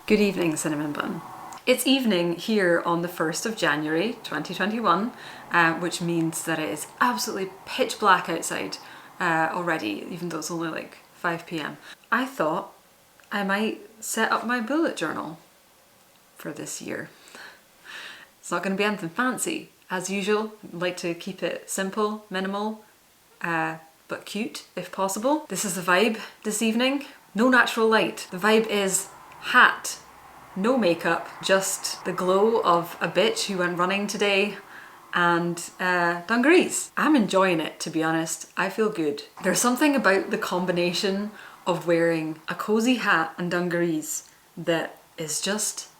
Good evening, Cinnamon Bun. It's evening here on the 1st of January 2021, which means that it is absolutely pitch black outside already, even though it's only like 5 p.m. I thought I might set up my bullet journal for this year. It's not going to be anything fancy. As usual, I'd like to keep it simple, minimal, but cute if possible. This is the vibe this evening. No natural light. The vibe is hat, no makeup, just the glow of a bitch who went running today and dungarees. I'm enjoying it, to be honest. I feel good. There's something about the combination of wearing a cozy hat and dungarees that is just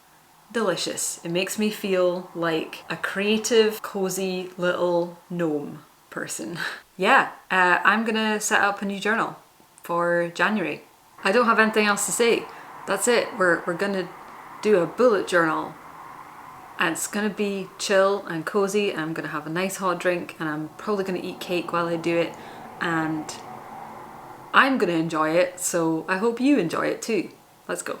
delicious. It makes me feel like a creative, cozy little gnome person. Yeah, I'm gonna set up a new journal for January. I don't have anything else to say. That's it. We're gonna do a bullet journal and it's gonna be chill and cozy and I'm gonna have a nice hot drink and I'm probably gonna eat cake while I do it and I'm gonna enjoy it, so I hope you enjoy it too. Let's go.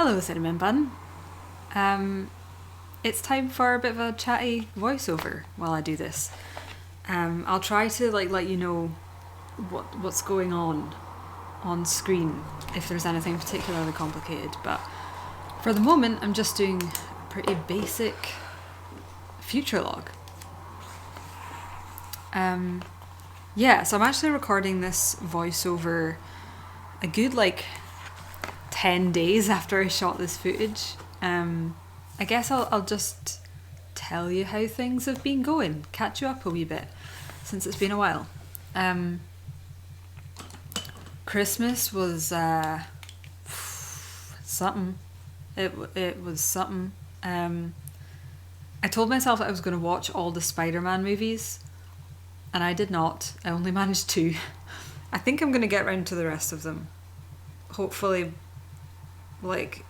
Hello, Cinnamon Bun. It's time for a bit of a chatty voiceover while I do this. I'll try to let you know what's going on screen if there's anything particularly complicated, but for the moment I'm just doing a pretty basic future log. Yeah, so I'm actually recording this voiceover a good 10 days after I shot this footage. I guess I'll just tell you how things have been going, catch you up a wee bit, since it's been a while. Christmas was something. It was something. I told myself I was going to watch all the Spider-Man movies, and I did not. I only managed 2. I think I'm going to get round to the rest of them. Hopefully, like,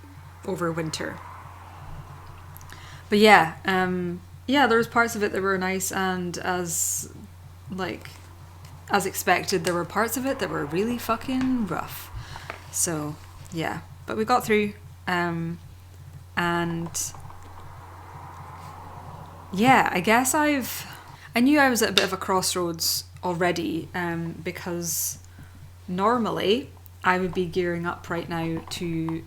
over winter. But yeah, there was parts of it that were nice, and as expected, there were parts of it that were really fucking rough. So yeah, but we got through, and yeah, I guess I knew I was at a bit of a crossroads already, because normally I would be gearing up right now to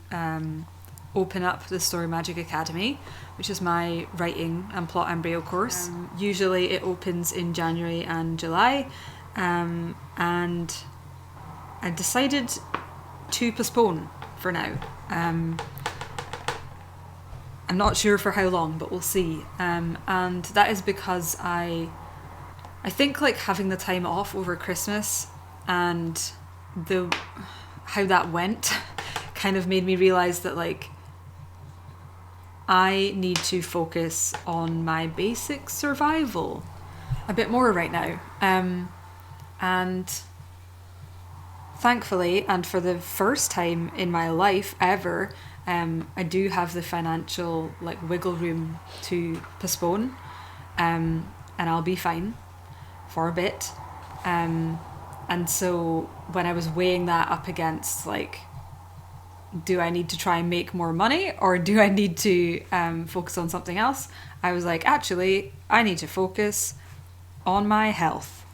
open up the Story Magic Academy, which is my writing and plot embryo course. Usually it opens in January and July, and I decided to postpone for now. I'm not sure for how long, but we'll see. And that is because I think like having the time off over Christmas and how that went kind of made me realise that like I need to focus on my basic survival a bit more right now. And thankfully, and for the first time in my life ever, I do have the financial like wiggle room to postpone, and I'll be fine for a bit. And so when I was weighing that up against like, do I need to try and make more money, or do I need to focus on something else? I was like, actually, I need to focus on my health,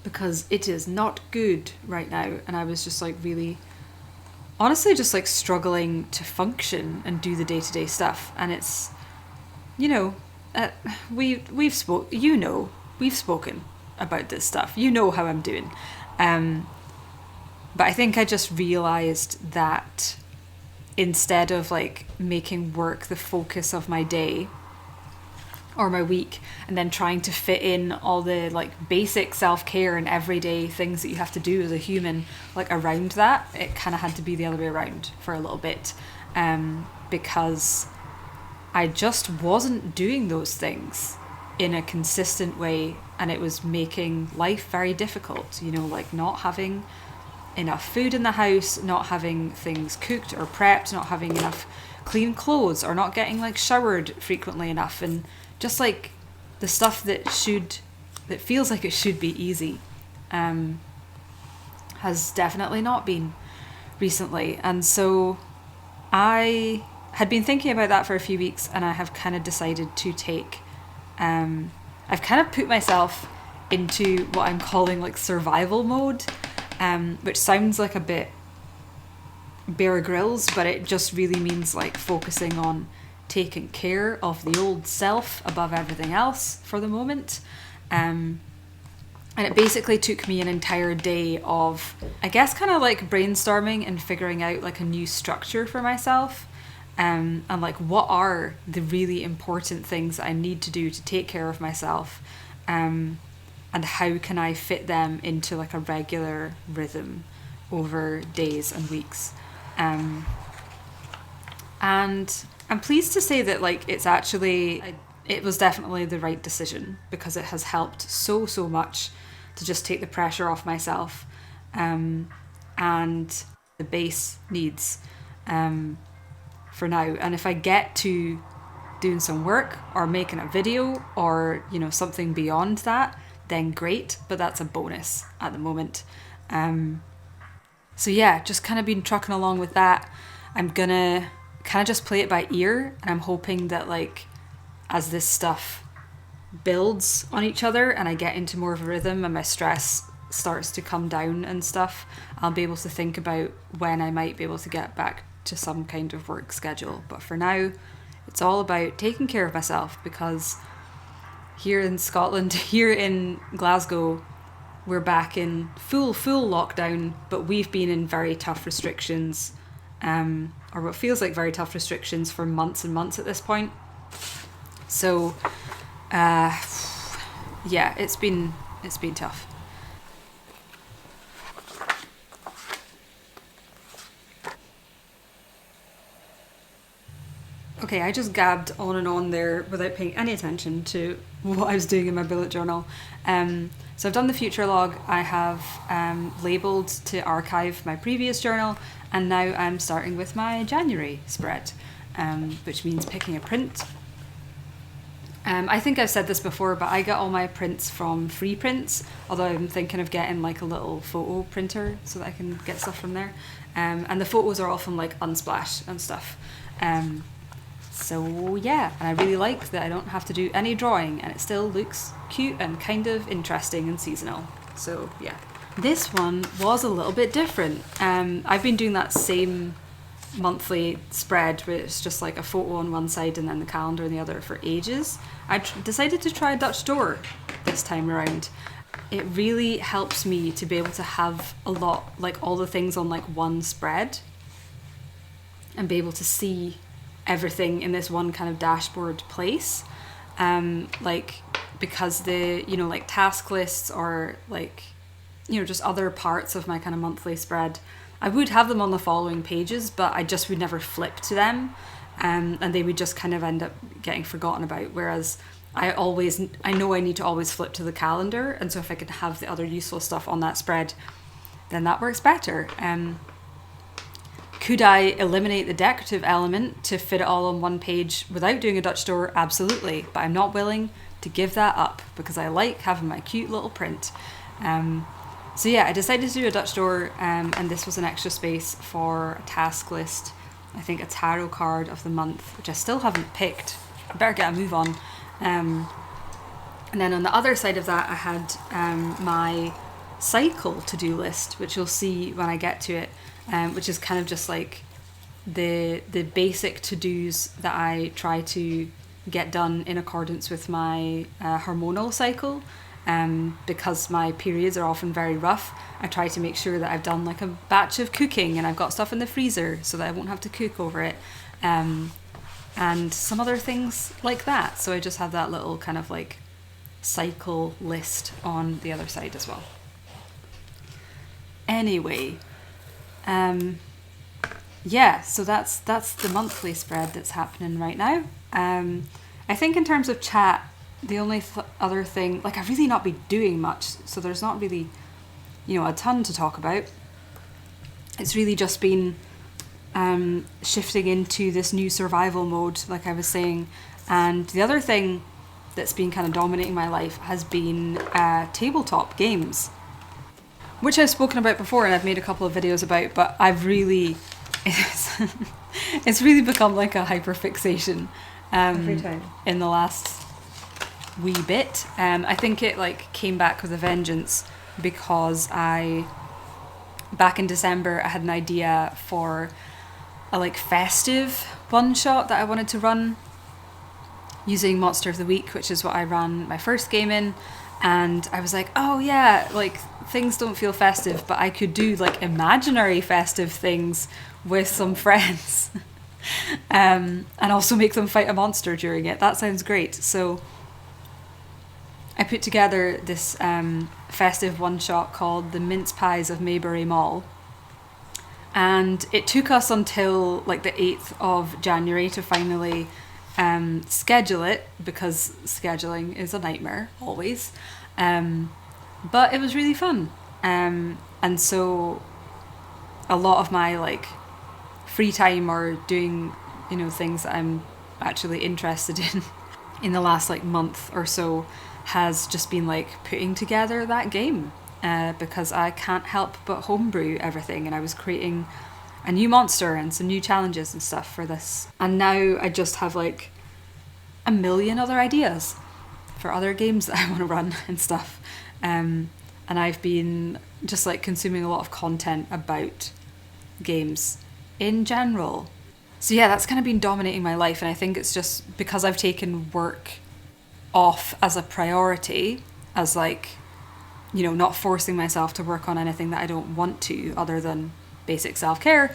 because it is not good right now. And I was just like really, honestly, just like struggling to function and do the day-to-day stuff. And it's, we've spoken about this stuff. You know how I'm doing. But I think I just realised that instead of like making work the focus of my day or my week, and then trying to fit in all the like basic self-care and everyday things that you have to do as a human like around that, it kind of had to be the other way around for a little bit, because I just wasn't doing those things in a consistent way, and it was making life very difficult, like not having enough food in the house, not having things cooked or prepped, not having enough clean clothes, or not getting like showered frequently enough, and just like the stuff that feels like it should be easy, has definitely not been recently. And so I had been thinking about that for a few weeks, and I have kind of decided to take, I've kind of put myself into what I'm calling like survival mode, which sounds like a bit Bear Grylls, but it just really means like focusing on taking care of the old self above everything else for the moment. And it basically took me an entire day of, I guess, kind of like brainstorming and figuring out like a new structure for myself, and like what are the really important things that I need to do to take care of myself, and how can I fit them into like a regular rhythm over days and weeks. And I'm pleased to say that like it was definitely the right decision, because it has helped so much to just take the pressure off myself, and the base needs for now. And if I get to doing some work or making a video or something beyond that, then great, but that's a bonus at the moment. So yeah, just kind of been trucking along with that. I'm gonna kind of just play it by ear, and I'm hoping that like as this stuff builds on each other and I get into more of a rhythm and my stress starts to come down and stuff, I'll be able to think about when I might be able to get back to some kind of work schedule. But for now, it's all about taking care of myself, because here in Scotland, here in Glasgow, we're back in full lockdown, but we've been in very tough restrictions or what feels like very tough restrictions for months and months at this point. So yeah, it's been tough. Okay, I just gabbed on and on there without paying any attention to what I was doing in my bullet journal. So I've done the future log, I have labelled to archive my previous journal, and now I'm starting with my January spread, which means picking a print. I think I've said this before, but I get all my prints from free prints, although I'm thinking of getting like a little photo printer so that I can get stuff from there. And the photos are all from like Unsplash and stuff. So yeah, and I really like that I don't have to do any drawing and it still looks cute and kind of interesting and seasonal. So yeah. This one was a little bit different. I've been doing that same monthly spread where it's just like a photo on one side and then the calendar on the other for ages. I decided to try a Dutch door this time around. It really helps me to be able to have a lot, like all the things on like one spread and be able to see everything in this one kind of dashboard place. Like because the, you know, like task lists or like, you know, just other parts of my kind of monthly spread, I would have them on the following pages, but I just would never flip to them, and they would just kind of end up getting forgotten about. Whereas I know I need to always flip to the calendar, and so if I could have the other useful stuff on that spread, then that works better. Could I eliminate the decorative element to fit it all on one page without doing a Dutch door? Absolutely, but I'm not willing to give that up because I like having my cute little print. So yeah, I decided to do a Dutch door, and this was an extra space for a task list, I think a tarot card of the month, which I still haven't picked. I better get a move on. And then on the other side of that, I had my cycle to-do list, which you'll see when I get to it, which is kind of just like the basic to-dos that I try to get done in accordance with my hormonal cycle. Because my periods are often very rough, I try to make sure that I've done like a batch of cooking and I've got stuff in the freezer so that I won't have to cook over it, and some other things like that. So I just have that little kind of like cycle list on the other side as well. Anyway, yeah, so that's the monthly spread that's happening right now. I think in terms of chat, the only other thing, like I've really not been doing much, so there's not really, you know, a ton to talk about. It's really just been shifting into this new survival mode, like I was saying. And the other thing that's been kind of dominating my life has been tabletop games, which I've spoken about before and I've made a couple of videos about, but I've really, it's really become like a hyperfixation every time in the last wee bit. I think it like came back with a vengeance because back in December I had an idea for a like festive one shot that I wanted to run using Monster of the Week, which is what I ran my first game in, and I was like, oh yeah, like things don't feel festive, but I could do like imaginary festive things with some friends and also make them fight a monster during it. That sounds great. So I put together this festive one-shot called The Mince Pies of Maybury Mall. And it took us until like the 8th of January to finally schedule it, because scheduling is a nightmare, always. But it was really fun. And so a lot of my like free time or doing, you know, things that I'm actually interested in the last like month or so has just been like putting together that game, because I can't help but homebrew everything, and I was creating a new monster and some new challenges and stuff for this, and now I just have like a million other ideas for other games that I want to run and stuff, and I've been just like consuming a lot of content about games in general. So yeah, that's kind of been dominating my life, and I think it's just because I've taken work off as a priority, as like, you know, not forcing myself to work on anything that I don't want to other than basic self-care.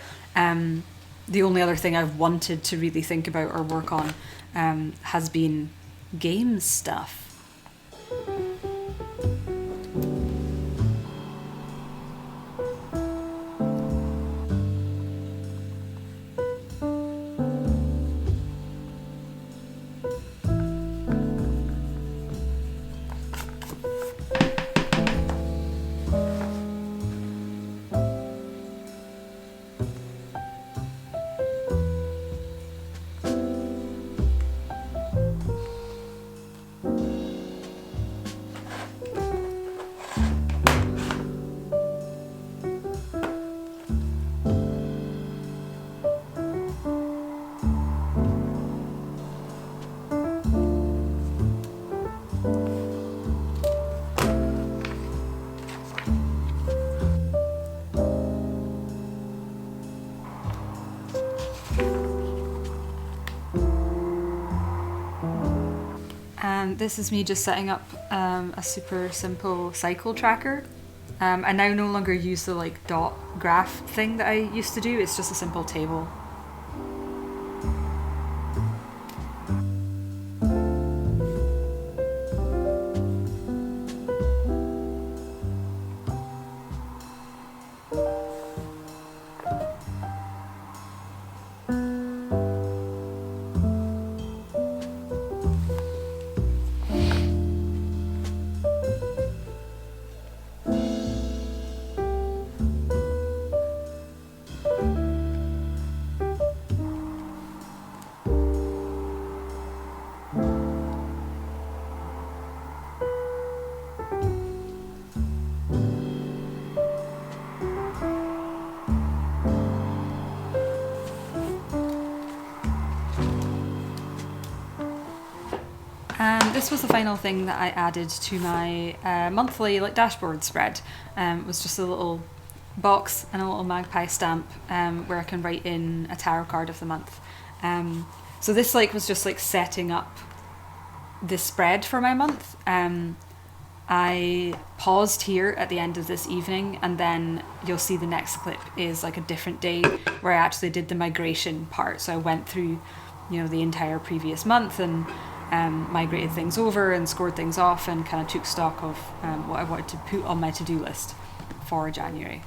the only other thing I've wanted to really think about or work on has been games stuff. And this is me just setting up a super simple cycle tracker. I now no longer use the like dot graph thing that I used to do. It's just a simple table. And this was the final thing that I added to my monthly like dashboard spread. It was just a little box and a little magpie stamp where I can write in a tarot card of the month. So this like was just like setting up this spread for my month. I paused here at the end of this evening, and then you'll see the next clip is like a different day where I actually did the migration part. So I went through, you know, the entire previous month and migrated things over and scored things off and kind of took stock of what I wanted to put on my to-do list for January.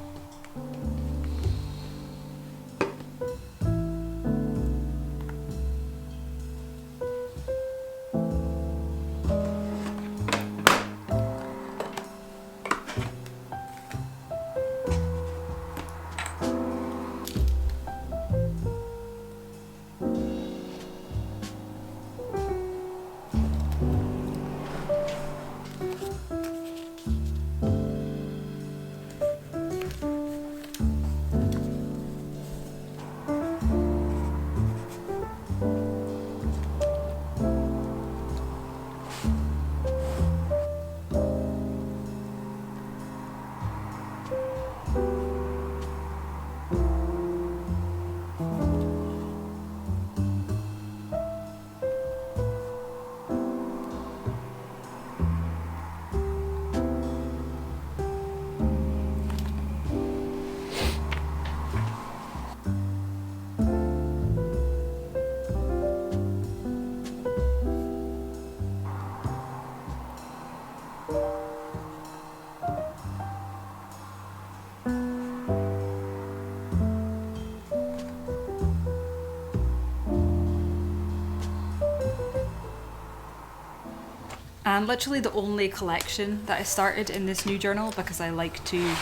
And literally the only collection that I started in this new journal, because I like to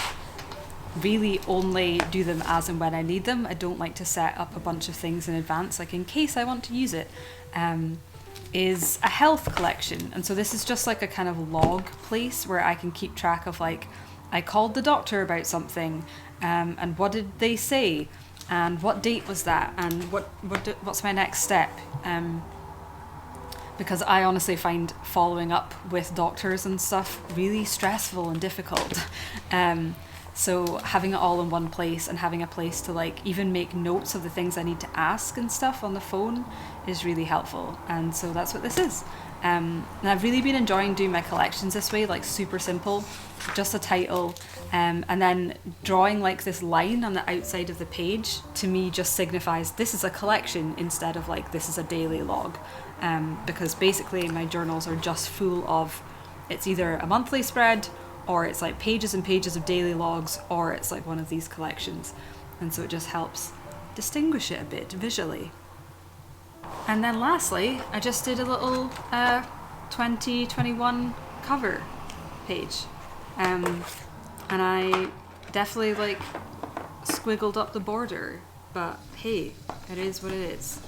really only do them as and when I need them. I don't like to set up a bunch of things in advance, like in case I want to use it, is a health collection. And so this is just like a kind of log place where I can keep track of like, I called the doctor about something, and what did they say? And what date was that? And what's my next step? Because I honestly find following up with doctors and stuff really stressful and difficult. So having it all in one place and having a place to like even make notes of the things I need to ask and stuff on the phone is really helpful. And so that's what this is. And I've really been enjoying doing my collections this way, like super simple, just a title, and then drawing like this line on the outside of the page to me just signifies this is a collection instead of like this is a daily log, because basically my journals are just full of, it's either a monthly spread or it's like pages and pages of daily logs, or it's like one of these collections, and so it just helps distinguish it a bit visually. And then lastly, I just did a little 2021 cover page. And I definitely like squiggled up the border, but hey, it is what it is.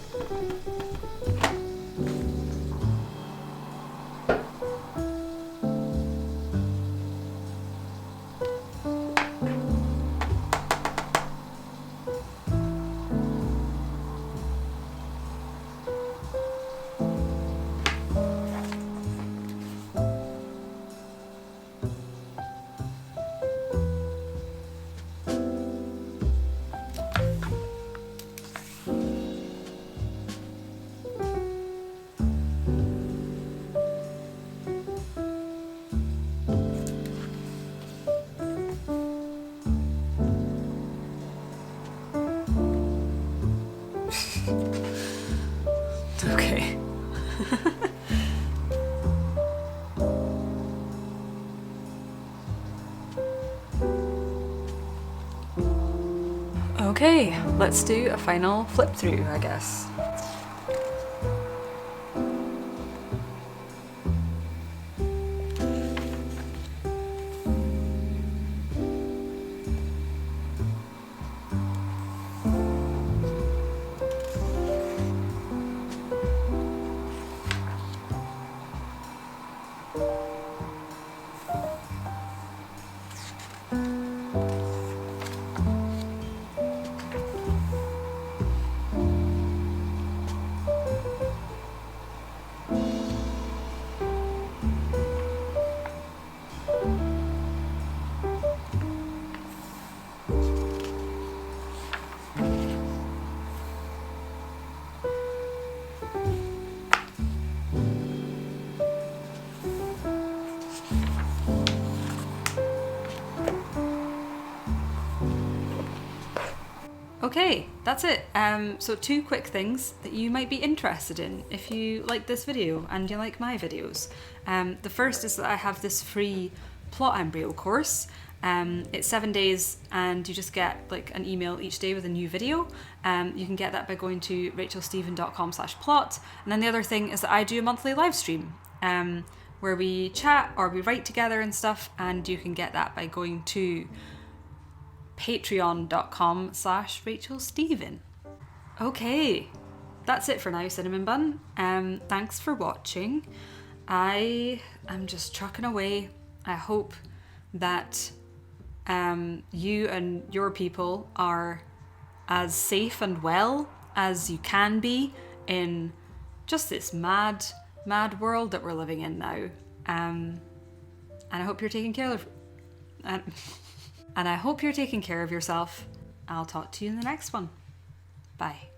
Okay. Okay, let's do a final flip through, I guess. Okay, that's it. So 2 quick things that you might be interested in if you like this video and you like my videos. The first is that I have this free plot embryo course. It's 7 days and you just get like an email each day with a new video. You can get that by going to rachelstephen.com/plot. And then the other thing is that I do a monthly live stream where we chat or we write together and stuff, and you can get that by going to patreon.com/rachelstephen. Okay, that's it for now, Cinnamon Bun. Thanks for watching. I am just trucking away. I hope that you and your people are as safe and well as you can be in just this mad world that we're living in now. And I hope you're taking care of and I hope you're taking care of yourself. I'll talk to you in the next one. Bye.